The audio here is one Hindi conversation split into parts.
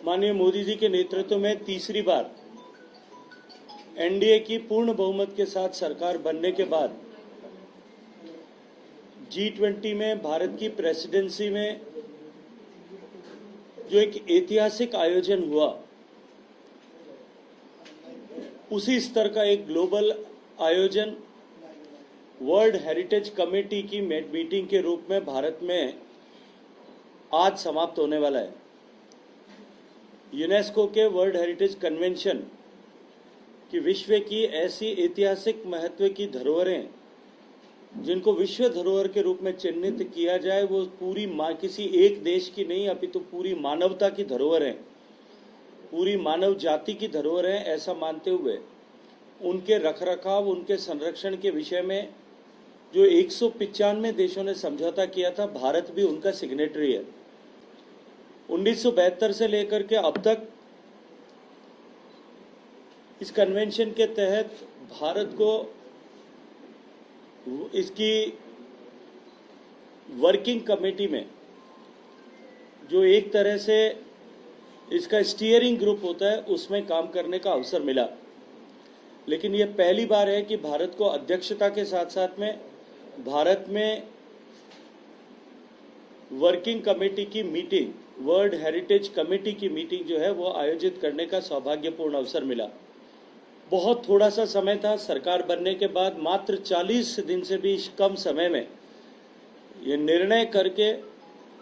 माननीय मोदी जी के नेतृत्व में तीसरी बार एनडीए की पूर्ण बहुमत के साथ सरकार बनने के बाद G20 में भारत की प्रेसिडेंसी में जो एक ऐतिहासिक आयोजन हुआ, उसी स्तर का एक ग्लोबल आयोजन वर्ल्ड हेरिटेज कमेटी की मीटिंग के रूप में भारत में आज समाप्त होने वाला है। यूनेस्को के वर्ल्ड हेरिटेज कन्वेंशन कि विश्व की ऐसी ऐतिहासिक महत्व की धरोहरें जिनको विश्व धरोहर के रूप में चिन्हित किया जाए, वो पूरी किसी एक देश की नहीं अपितु पूरी मानवता की धरोहर है, पूरी मानव जाति की धरोहर है, ऐसा मानते हुए उनके रखरखाव, उनके संरक्षण के विषय में जो 195 देशों ने समझौता किया था, भारत भी उनका सिग्नेटरी है। 1972 से लेकर के अब तक इस कन्वेंशन के तहत भारत को इसकी वर्किंग कमेटी में, जो एक तरह से इसका स्टीयरिंग ग्रुप होता है, उसमें काम करने का अवसर मिला। लेकिन यह पहली बार है कि भारत को अध्यक्षता के साथ साथ में भारत में वर्किंग कमेटी की मीटिंग, वर्ल्ड हेरिटेज कमेटी की मीटिंग जो है वो आयोजित करने का सौभाग्यपूर्ण अवसर मिला। बहुत थोड़ा सा समय था, सरकार बनने के बाद मात्र 40 दिन से भी कम समय में ये निर्णय करके,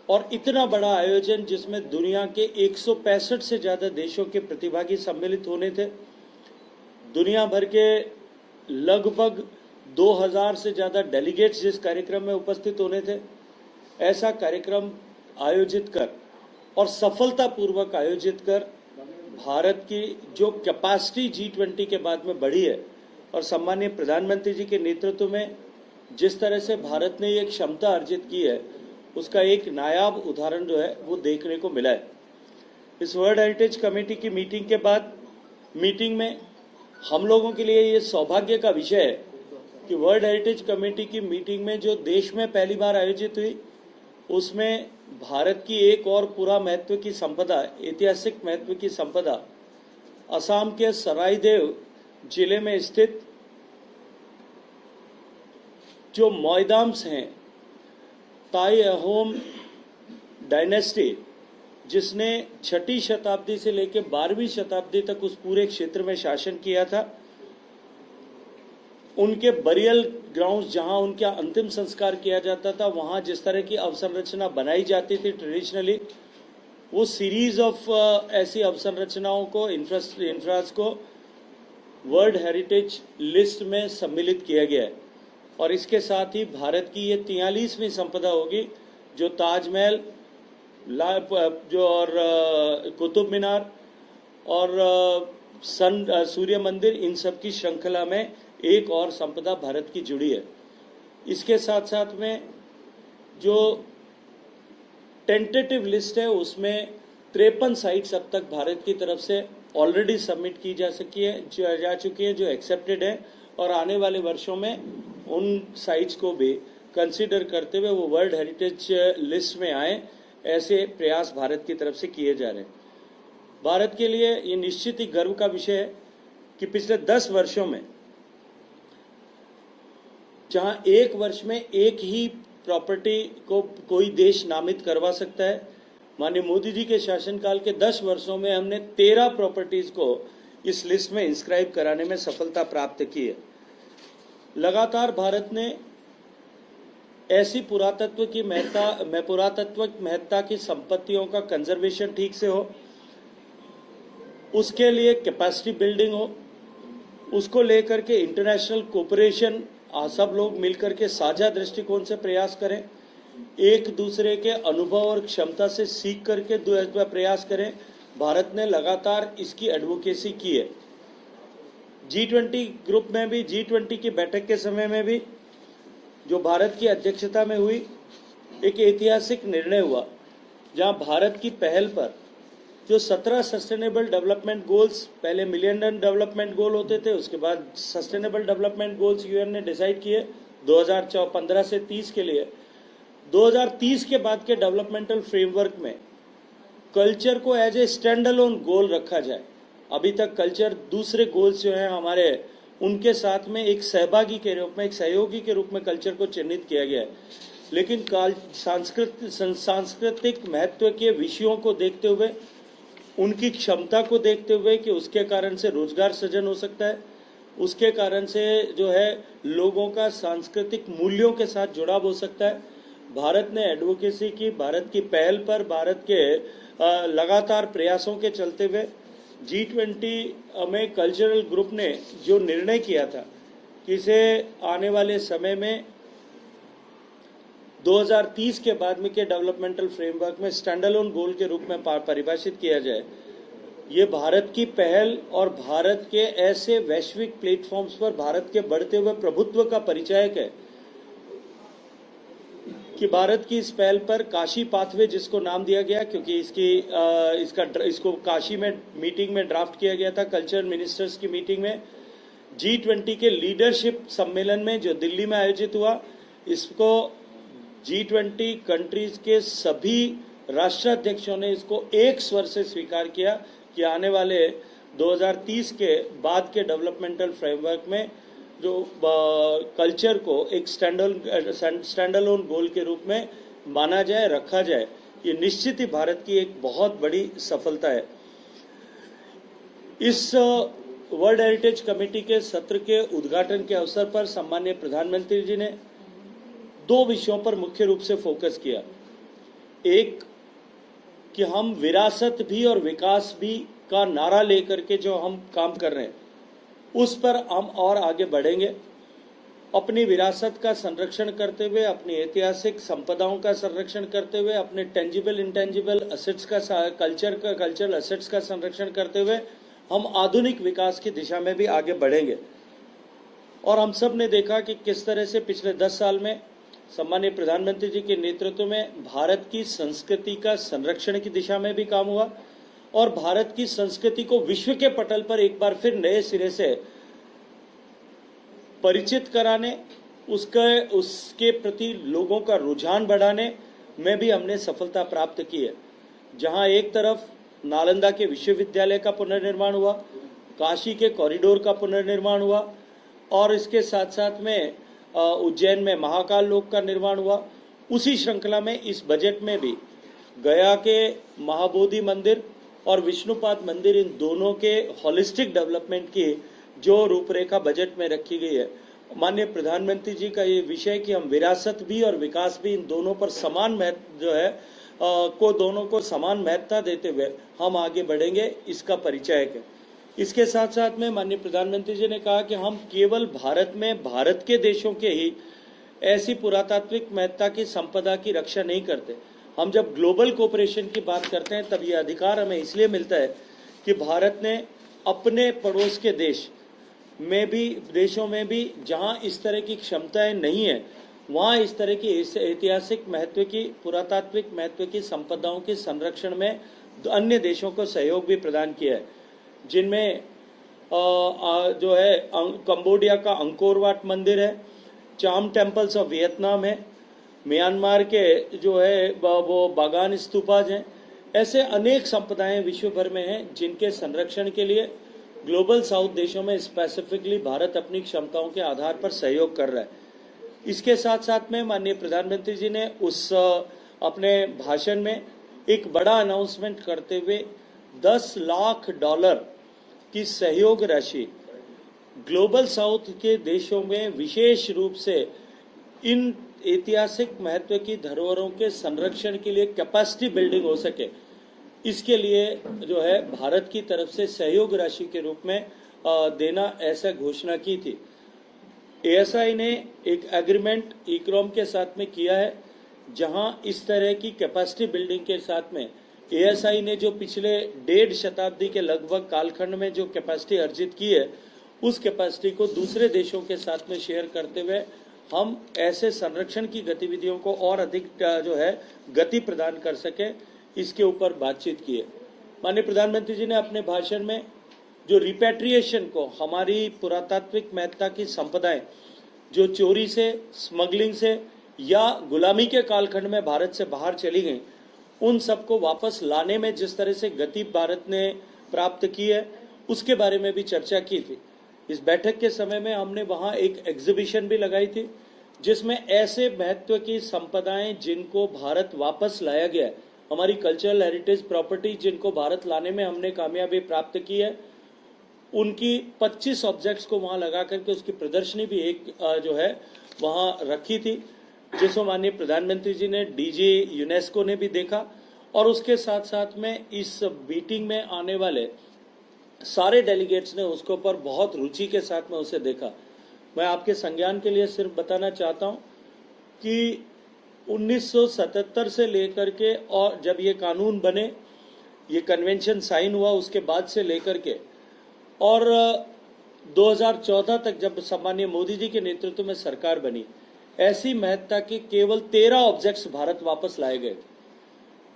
और इतना बड़ा आयोजन जिसमें दुनिया के 165 से ज़्यादा देशों के प्रतिभागी सम्मिलित होने थे, दुनिया भर के लगभग 2000 से ज़्यादा डेलीगेट्स जिस कार्यक्रम में उपस्थित होने थे, ऐसा कार्यक्रम आयोजित कर और सफलतापूर्वक आयोजित कर भारत की जो कैपेसिटी G20 के बाद में बढ़ी है, और सम्मानीय प्रधानमंत्री जी के नेतृत्व में जिस तरह से भारत ने ये क्षमता अर्जित की है, उसका एक नायाब उदाहरण जो है वो देखने को मिला है। इस वर्ल्ड हेरिटेज कमेटी की मीटिंग के बाद मीटिंग में हम लोगों के लिए ये सौभाग्य का विषय है कि वर्ल्ड हेरिटेज कमेटी की मीटिंग में जो देश में पहली बार आयोजित हुई, उसमें भारत की एक और पूरा महत्व की संपदा, ऐतिहासिक महत्व की संपदा, असम के सरायदेव जिले में स्थित जो मौदाम्स हैं, ताई अहोम डायनेस्टी, जिसने 6ठी शताब्दी से लेकर 12वीं शताब्दी तक उस पूरे क्षेत्र में शासन किया था, उनके बरियल ग्राउंड जहां उनका अंतिम संस्कार किया जाता था, वहां जिस तरह की अवसंरचना बनाई जाती थी ट्रेडिशनली, वो सीरीज ऑफ ऐसी अवसंरचनाओं को, इंफ्रास को वर्ल्ड हेरिटेज लिस्ट में सम्मिलित किया गया है। और इसके साथ ही भारत की ये 43वीं संपदा होगी, जो ताजमहल, जो और कुतुब मीनार और सूर्य मंदिर, इन सब की श्रृंखला में एक और संपदा भारत की जुड़ी है। इसके साथ साथ में जो टेंटेटिव लिस्ट है, उसमें 53 साइट्स अब तक भारत की तरफ से ऑलरेडी सबमिट की जा चुकी है, जो एक्सेप्टेड है, और आने वाले वर्षों में उन साइट्स को भी कंसीडर करते हुए वो वर्ल्ड हेरिटेज लिस्ट में आए, ऐसे प्रयास भारत की तरफ से किए जा रहे हैं। भारत के लिए ये निश्चित ही गर्व का विषय है कि पिछले 10 वर्षों में, जहां एक वर्ष में एक ही प्रॉपर्टी को कोई देश नामित करवा सकता है, माननीय मोदी जी के शासनकाल के 10 वर्षों में हमने 13 प्रॉपर्टीज को इस लिस्ट में इंस्क्राइब कराने में सफलता प्राप्त की है। लगातार भारत ने ऐसी पुरातत्व महत्ता की संपत्तियों का कंजर्वेशन ठीक से हो, उसके लिए कैपेसिटी बिल्डिंग हो, उसको लेकर के इंटरनेशनल कोऑपरेशन, सब लोग मिलकर के साझा दृष्टिकोण से प्रयास करें, एक दूसरे के अनुभव और क्षमता से सीख करके प्रयास करें। भारत ने लगातार इसकी एडवोकेसी की है। G20 ग्रुप में भी, G20 की बैठक के समय में भी, जो भारत की अध्यक्षता में हुई, एक ऐतिहासिक निर्णय हुआ, जहां भारत की पहल पर जो 17 सस्टेनेबल डेवलपमेंट गोल्स, पहले मिलियन डेवलपमेंट गोल होते थे, उसके बाद सस्टेनेबल डेवलपमेंट गोल्स यूएन ने डिसाइड किए 2015 से 30 के लिए। 2030 के बाद के डेवलपमेंटल फ्रेमवर्क में कल्चर को एज ए स्टैंड अलोन गोल रखा जाए। अभी तक कल्चर दूसरे गोल्स जो हैं हमारे, उनके साथ में एक सहभागी के रूप में, एक सहयोगी के रूप में कल्चर को चिन्हित किया गया है। लेकिन सांस्कृतिक महत्व के विषयों को देखते हुए, उनकी क्षमता को देखते हुए कि उसके कारण से रोजगार सृजन हो सकता है, उसके कारण से जो है लोगों का सांस्कृतिक मूल्यों के साथ जुड़ाव हो सकता है, भारत ने एडवोकेसी की, भारत की पहल पर, भारत के लगातार प्रयासों के चलते हुए G20 में कल्चरल ग्रुप ने जो निर्णय किया था कि इसे आने वाले समय में 2030 के बाद में के डेवलपमेंटल फ्रेमवर्क में स्टैंड अलोन गोल के रूप में परिभाषित किया जाए, ये भारत की पहल और भारत के ऐसे वैश्विक प्लेटफॉर्म्स पर भारत के बढ़ते हुए प्रभुत्व का परिचायक है कि भारत की इस पहल पर काशी पाथवे, जिसको नाम दिया गया क्योंकि इसको काशी में मीटिंग में ड्राफ्ट किया गया था, कल्चर मिनिस्टर्स की मीटिंग में, G20 के लीडरशिप सम्मेलन में जो दिल्ली में आयोजित हुआ, इसको G20 कंट्रीज के सभी राष्ट्राध्यक्षों ने इसको एक स्वर से स्वीकार किया कि आने वाले 2030 के बाद के डेवलपमेंटल फ्रेमवर्क में जो कल्चर को एक स्टैंड अलोन गोल के रूप में माना जाए, रखा जाए। ये निश्चित ही भारत की एक बहुत बड़ी सफलता है। इस वर्ल्ड हेरिटेज कमेटी के सत्र के उद्घाटन के अवसर पर सम्माननीय प्रधानमंत्री जी ने 2 विषयों पर मुख्य रूप से फोकस किया। एक कि हम विरासत भी और विकास भी का नारा लेकर के जो हम काम कर रहे हैं, उस पर हम और आगे बढ़ेंगे, अपनी विरासत का संरक्षण करते हुए, अपनी ऐतिहासिक संपदाओं का संरक्षण करते हुए, अपने टेंजिबल इंटेंजिबल असेट्स का, कल्चरल असेट्स का संरक्षण करते हुए हम आधुनिक विकास की दिशा में भी आगे बढ़ेंगे। और हम सब ने देखा कि किस तरह से पिछले 10 साल में सम्माननीय प्रधानमंत्री जी के नेतृत्व में भारत की संस्कृति का संरक्षण की दिशा में भी काम हुआ और भारत की संस्कृति को विश्व के पटल पर एक बार फिर नए सिरे से परिचित कराने, उसके प्रति लोगों का रुझान बढ़ाने में भी हमने सफलता प्राप्त की है। जहां एक तरफ नालंदा के विश्वविद्यालय का पुनर्निर्माण हुआ, काशी के कॉरिडोर का पुनर्निर्माण हुआ और इसके साथ साथ में उज्जैन में महाकाल लोक का निर्माण हुआ, उसी श्रृंखला में इस बजट में भी गया के महाबोधि मंदिर और विष्णुपाद मंदिर, इन दोनों के होलिस्टिक डेवलपमेंट की जो रूपरेखा बजट में रखी गई है। माननीय प्रधानमंत्री जी का ये विषय कि हम विरासत भी और विकास भी, इन दोनों पर समान महत्व जो है दोनों को समान महत्ता देते हुए हम आगे बढ़ेंगे, इसका परिचायक है। इसके साथ साथ में माननीय प्रधानमंत्री जी ने कहा कि हम केवल भारत में, भारत के देशों के ही ऐसी पुरातात्विक महत्ता की संपदा की रक्षा नहीं करते। हम जब ग्लोबल कोऑपरेशन की बात करते हैं तब ये अधिकार हमें इसलिए मिलता है कि भारत ने अपने पड़ोस के देशों में भी जहां इस तरह की क्षमताएं नहीं है, वहां इस तरह की ऐतिहासिक महत्व की, पुरातात्विक महत्व की संपदाओं के संरक्षण में अन्य देशों को सहयोग भी प्रदान किया है, जिनमें जो है कंबोडिया का अंकोर वाट मंदिर है, चाम टेम्पल्स ऑफ वियतनाम है, म्यांमार के जो है वो बागान स्तूपाज हैं। ऐसे अनेक संपदाएं विश्व भर में हैं जिनके संरक्षण के लिए ग्लोबल साउथ देशों में स्पेसिफिकली भारत अपनी क्षमताओं के आधार पर सहयोग कर रहा है। इसके साथ साथ में माननीय प्रधानमंत्री जी ने उस अपने भाषण में एक बड़ा अनाउंसमेंट करते हुए $10 लाख की सहयोग राशि ग्लोबल साउथ के देशों में विशेष रूप से इन ऐतिहासिक महत्व की धरोहरों के संरक्षण के लिए कैपेसिटी बिल्डिंग हो सके, इसके लिए जो है भारत की तरफ से सहयोग राशि के रूप में देना ऐसा घोषणा की थी। ASI ने एक एग्रीमेंट इक्रोम के साथ में किया है, जहां इस तरह की कैपेसिटी बिल्डिंग के साथ में ASI ने जो पिछले 1.5 शताब्दी के लगभग कालखंड में जो कैपेसिटी अर्जित की है, उस कैपेसिटी को दूसरे देशों के साथ में शेयर करते हुए हम ऐसे संरक्षण की गतिविधियों को और अधिक जो है गति प्रदान कर सके, इसके ऊपर बातचीत की है। माननीय प्रधानमंत्री जी ने अपने भाषण में जो रिपैट्रिएशन को, हमारी पुरातात्विक महत्ता की संपदाएं जो चोरी से, स्मगलिंग से या गुलामी के कालखंड में भारत से बाहर चली गई, उन सबको वापस लाने में जिस तरह से गति भारत ने प्राप्त की है उसके बारे में भी चर्चा की थी। इस बैठक के समय में हमने वहां एक एग्जीबिशन भी लगाई थी जिसमें ऐसे महत्व की संपदाएं जिनको भारत वापस लाया गया है, हमारी कल्चरल हेरिटेज प्रॉपर्टी जिनको भारत लाने में हमने कामयाबी प्राप्त की है, उनकी 25 ऑब्जेक्ट्स को वहां लगा करके उसकी प्रदर्शनी भी एक जो है वहां रखी थी, जिसको माननीय प्रधानमंत्री जी ने, डीजी यूनेस्को ने भी देखा और उसके साथ साथ में इस मीटिंग में आने वाले सारे डेलीगेट्स ने उसके ऊपर बहुत रुचि के साथ में उसे देखा। मैं आपके संज्ञान के लिए सिर्फ बताना चाहता हूं कि 1977 से लेकर के और जब ये कानून बने, ये कन्वेंशन साइन हुआ, उसके बाद से लेकर के और 2014 तक जब सम्मानीय मोदी जी के नेतृत्व में सरकार बनी, ऐसी महत्ता के केवल 13 ऑब्जेक्ट्स भारत वापस लाए गए थे।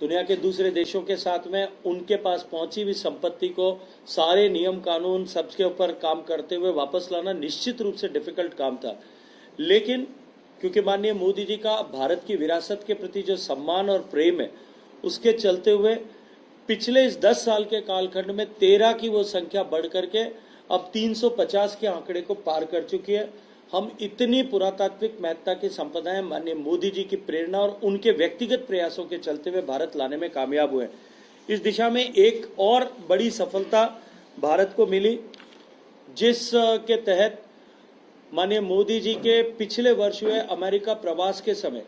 दुनिया के दूसरे देशों के साथ में उनके पास पहुंची हुई संपत्ति को सारे नियम कानून सबके ऊपर काम करते हुए वापस लाना निश्चित रूप से डिफिकल्ट काम था, लेकिन क्योंकि माननीय मोदी जी का भारत की विरासत के प्रति जो सम्मान और प्रेम है, उसके चलते हुए पिछले इस 10 साल के कालखंड में 13 की वो संख्या बढ़ करके अब 350 के आंकड़े को पार कर चुकी है। हम इतनी पुरातात्विक महत्ता की संपदाएं माननीय मोदी जी की प्रेरणा और उनके व्यक्तिगत प्रयासों के चलते हुए भारत लाने में कामयाब हुए। इस दिशा में एक और बड़ी सफलता भारत को मिली, जिस के तहत माननीय मोदी जी के पिछले वर्ष हुए अमेरिका प्रवास के समय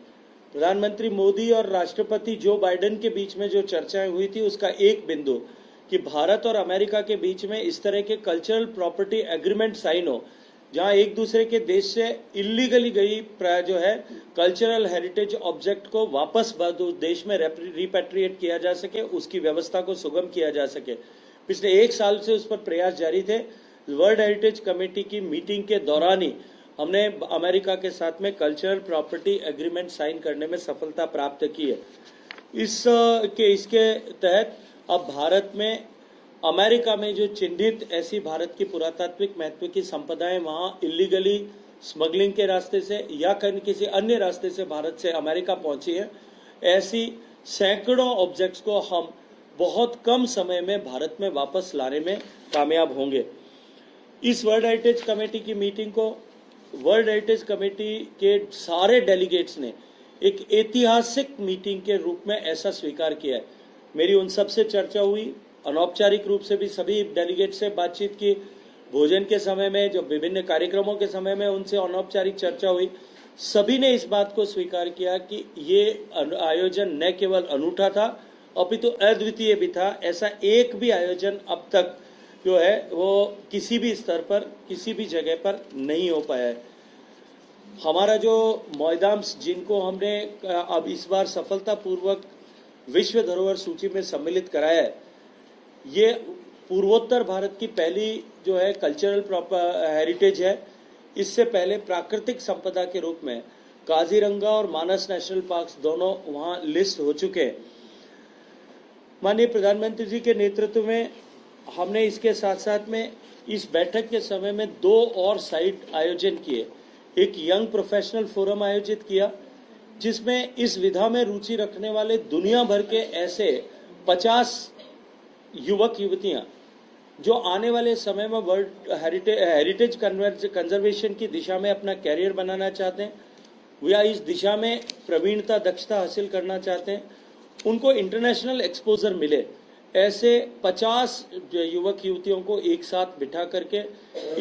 प्रधानमंत्री मोदी और राष्ट्रपति जो बाइडेन के बीच में जो चर्चाएं हुई थी, उसका एक बिंदु कि भारत और अमेरिका के बीच में इस तरह के कल्चरल प्रॉपर्टी एग्रीमेंट साइन हो, जहां एक दूसरे के देश से इलीगली गई जो है कल्चरल हेरिटेज ऑब्जेक्ट को वापस देश में रिपेट्रिएट किया जा सके, उसकी व्यवस्था को सुगम किया जा सके। पिछले 1 साल से उस पर प्रयास जारी थे। वर्ल्ड हेरिटेज कमेटी की मीटिंग के दौरान ही हमने अमेरिका के साथ में कल्चरल प्रॉपर्टी एग्रीमेंट साइन करने में सफलता प्राप्त की है। इसके तहत अब भारत में अमेरिका में जो चिन्हित ऐसी भारत की पुरातात्विक महत्व की संपदाएं वहां इलीगली स्मगलिंग के रास्ते से या किसी अन्य रास्ते से भारत से अमेरिका पहुंची है, ऐसी सैकड़ों ऑब्जेक्ट्स को हम बहुत कम समय में भारत में वापस लाने में कामयाब होंगे। इस वर्ल्ड हेरिटेज कमेटी की मीटिंग को वर्ल्ड हेरिटेज कमेटी के सारे डेलीगेट्स ने एक ऐतिहासिक मीटिंग के रूप में ऐसा स्वीकार किया है। मेरी उन सब से चर्चा हुई, अनौपचारिक रूप से भी सभी डेलीगेट से बातचीत की, भोजन के समय में, जो विभिन्न कार्यक्रमों के समय में उनसे अनौपचारिक चर्चा हुई। सभी ने इस बात को स्वीकार किया कि ये आयोजन न केवल अनूठा था अपितु अद्वितीय भी था। ऐसा एक भी आयोजन अब तक जो है वो किसी भी स्तर पर किसी भी जगह पर नहीं हो पाया है। हमारा जो मोइदाम्स जिनको हमने अब इस बार सफलतापूर्वक विश्व धरोहर सूची में सम्मिलित कराया है, ये पूर्वोत्तर भारत की पहली जो है कल्चरल हेरिटेज है। इससे पहले प्राकृतिक संपदा के रूप में काजीरंगा और मानस नेशनल पार्क्स दोनों वहां लिस्ट हो चुके हैं। माननीय प्रधानमंत्री जी के नेतृत्व में हमने इसके साथ साथ में इस बैठक के समय में 2 और साइट आयोजन किए। एक यंग प्रोफेशनल फोरम आयोजित किया जिसमें इस विधा में रुचि रखने वाले दुनिया भर के ऐसे 50 युवक युवतियां जो आने वाले समय में वर्ल्ड हेरिटेज कंजर्वेशन की दिशा में अपना कैरियर बनाना चाहते हैं या इस दिशा में प्रवीणता दक्षता हासिल करना चाहते हैं, उनको इंटरनेशनल एक्सपोजर मिले। ऐसे 50 युवक युवतियों को एक साथ बिठा करके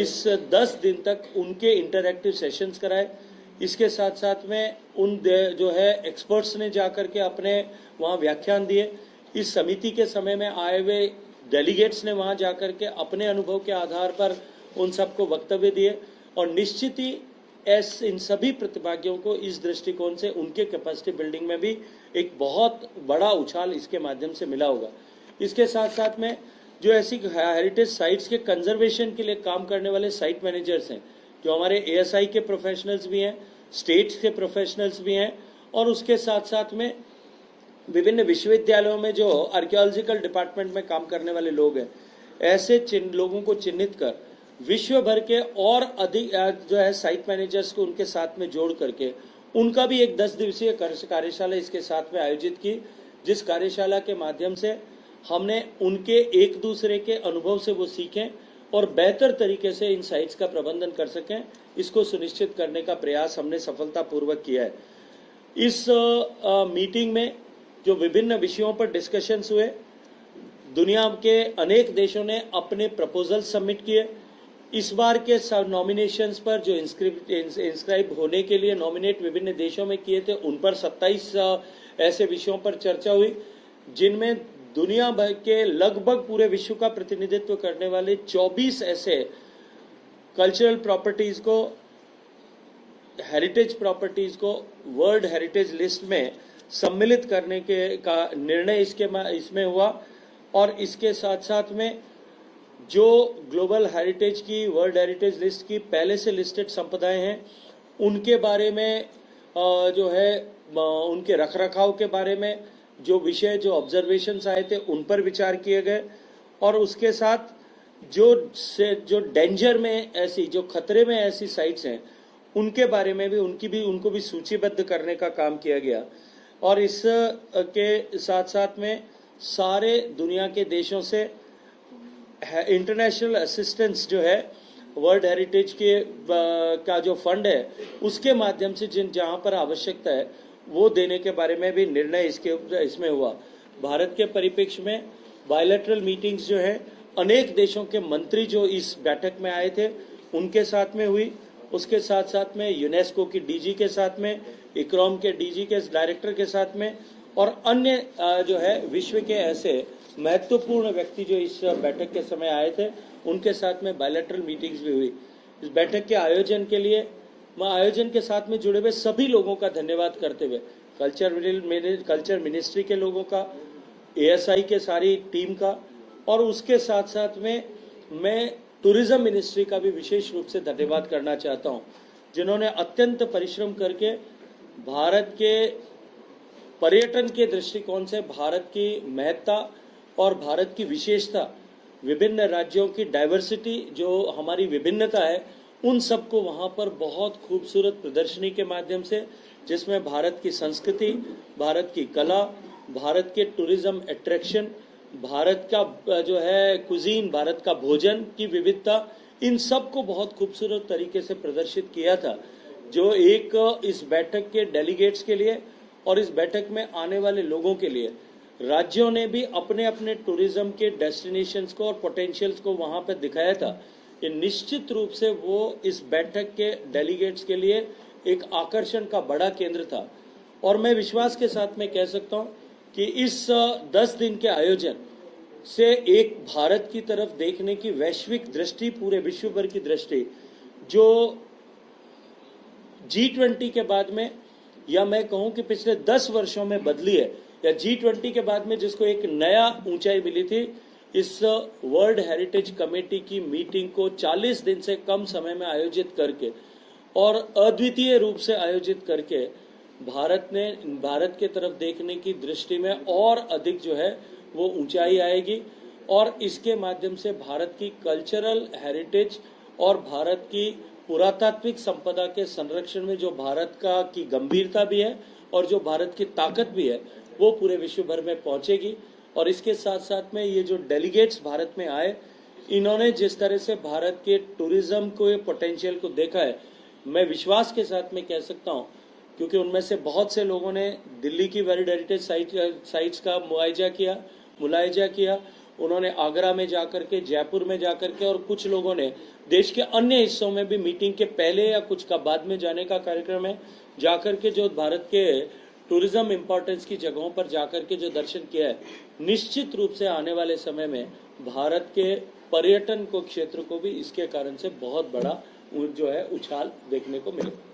इस 10 दिन तक उनके इंटरैक्टिव सेशंस कराए। इसके साथ साथ में उन जो है एक्सपर्ट्स ने जाकर के अपने वहाँ व्याख्यान दिए। इस समिति के समय में आए हुए डेलीगेट्स ने वहाँ जाकर के अपने अनुभव के आधार पर उन सबको वक्तव्य दिए और निश्चित ही इन सभी प्रतिभागियों को इस दृष्टिकोण से उनके कैपेसिटी बिल्डिंग में भी एक बहुत बड़ा उछाल इसके माध्यम से मिला होगा। इसके साथ साथ में जो ऐसी हेरिटेज साइट्स के कंजर्वेशन के लिए काम करने वाले साइट मैनेजर्स हैं, जो हमारे एएसआई के प्रोफेशनल्स भी हैं, स्टेट्स के प्रोफेशनल्स भी हैं और उसके साथ साथ में विभिन्न विश्वविद्यालयों में जो आर्कियोलॉजिकल डिपार्टमेंट में काम करने वाले लोग हैं, ऐसे लोगों को चिन्हित कर विश्व भर के और अधिक जो है साइट मैनेजर्स को उनके साथ में जोड़ करके उनका भी एक 10 दिवसीय कार्यशाला इसके साथ में आयोजित की, जिस कार्यशाला के माध्यम से हमने उनके एक दूसरे के अनुभव से वो सीखें और बेहतर तरीके से इन साइट्स का प्रबंधन कर सकें, इसको सुनिश्चित करने का प्रयास हमने सफलतापूर्वक किया है। इस मीटिंग में जो विभिन्न विषयों पर डिस्कशंस हुए, दुनिया के अनेक देशों ने अपने प्रपोजल सबमिट किए। इस बार के नॉमिनेशंस पर जो इंस्क्राइब होने के लिए नॉमिनेट विभिन्न देशों में किए थे, उन पर 27 ऐसे विषयों पर चर्चा हुई, जिनमें दुनिया भर के लगभग पूरे विश्व का प्रतिनिधित्व करने वाले 24 ऐसे कल्चरल प्रॉपर्टीज को, हेरिटेज प्रॉपर्टीज को वर्ल्ड हेरिटेज लिस्ट में सम्मिलित करने के का निर्णय इसमें हुआ। और इसके साथ साथ में जो ग्लोबल हेरिटेज की, वर्ल्ड हेरिटेज लिस्ट की पहले से लिस्टेड संपदाएं हैं, उनके बारे में जो है उनके रखरखाव के बारे में जो विषय, जो ऑब्जर्वेशंस आए थे, उन पर विचार किए गए। और उसके साथ जो डेंजर में ऐसी, जो खतरे में ऐसी साइट्स हैं, उनके बारे में भी उनको भी सूचीबद्ध करने का काम किया गया। और इस के साथ साथ में सारे दुनिया के देशों से इंटरनेशनल असिस्टेंस जो है वर्ल्ड हेरिटेज के का जो फंड है, उसके माध्यम से जहां पर आवश्यकता है वो देने के बारे में भी निर्णय इसमें हुआ। भारत के परिप्रेक्ष्य में बायलैटरल मीटिंग्स जो है, अनेक देशों के मंत्री जो इस बैठक में आए थे उनके साथ में हुई। उसके साथ साथ में यूनेस्को की डीजी के साथ में, इक्रोम के डीजी के डायरेक्टर के साथ में, और अन्य जो है विश्व के ऐसे महत्वपूर्ण व्यक्ति जो इस बैठक के समय आए थे, उनके साथ में बायलैटरल मीटिंग्स भी हुई। इस बैठक के आयोजन के लिए मैं आयोजन के साथ में जुड़े हुए सभी लोगों का धन्यवाद करते हुए कल्चर मिनिस्ट्री के लोगों का, एएसआई के सारी टीम का, और उसके साथ साथ में मैं टूरिज्म मिनिस्ट्री का भी विशेष रूप से धन्यवाद करना चाहता हूं, जिन्होंने अत्यंत परिश्रम करके भारत के पर्यटन के दृष्टिकोण से भारत की महत्ता और भारत की विशेषता, विभिन्न राज्यों की डाइवर्सिटी, जो हमारी विभिन्नता है, उन सबको वहां पर बहुत खूबसूरत प्रदर्शनी के माध्यम से, जिसमें भारत की संस्कृति, भारत की कला, भारत के टूरिज्म अट्रैक्शन, भारत का जो है कुजीन, भारत का भोजन की विविधता, इन सब को बहुत खूबसूरत तरीके से प्रदर्शित किया था, जो एक इस बैठक के डेलीगेट्स के लिए और इस बैठक में आने वाले लोगों के लिए राज्यों ने भी अपने अपने टूरिज्म के डेस्टिनेशंस को और पोटेंशियल्स को वहां पर दिखाया था। ये निश्चित रूप से वो इस बैठक के डेलीगेट्स के लिए एक आकर्षण का बड़ा केंद्र था। और मैं विश्वास के साथ में कह सकता हूं कि इस 10 दिन के आयोजन से एक भारत की तरफ देखने की वैश्विक दृष्टि, पूरे विश्व भर की दृष्टि, जो G20 के बाद में, या मैं कहूं कि पिछले 10 वर्षों में बदली है, या G20 के बाद में जिसको एक नया ऊंचाई मिली थी, इस वर्ल्ड हेरिटेज कमेटी की मीटिंग को 40 दिन से कम समय में आयोजित करके और अद्वितीय रूप से आयोजित करके भारत के तरफ देखने की दृष्टि में और अधिक जो है वो ऊंचाई आएगी। और इसके माध्यम से भारत की कल्चरल हेरिटेज और भारत की पुरातात्विक संपदा के संरक्षण में जो भारत का की गंभीरता भी है और जो भारत की ताकत भी है, वो पूरे विश्व भर में पहुंचेगी। और इसके साथ साथ में ये जो डेलीगेट्स भारत में आए, इन्होंने जिस तरह से भारत के टूरिज्म को, पोटेंशियल को देखा है, मैं विश्वास के साथ में कह सकता हूं, क्योंकि उनमें से बहुत से लोगों ने दिल्ली की वर्ल्ड हेरिटेज साइट्स का मुलायजा किया, उन्होंने आगरा में जाकर के, जयपुर में जाकर के, और कुछ लोगों ने देश के अन्य हिस्सों में भी मीटिंग के पहले या कुछ का बाद में जाने का कार्यक्रम है, जाकर के जो भारत के टूरिज्म इंपॉर्टेंस की जगहों पर जाकर के जो दर्शन किया है। निश्चित रूप से आने वाले समय में भारत के पर्यटन को क्षेत्र को भी इसके कारण से बहुत बड़ा जो है उछाल देखने को मिलेगा।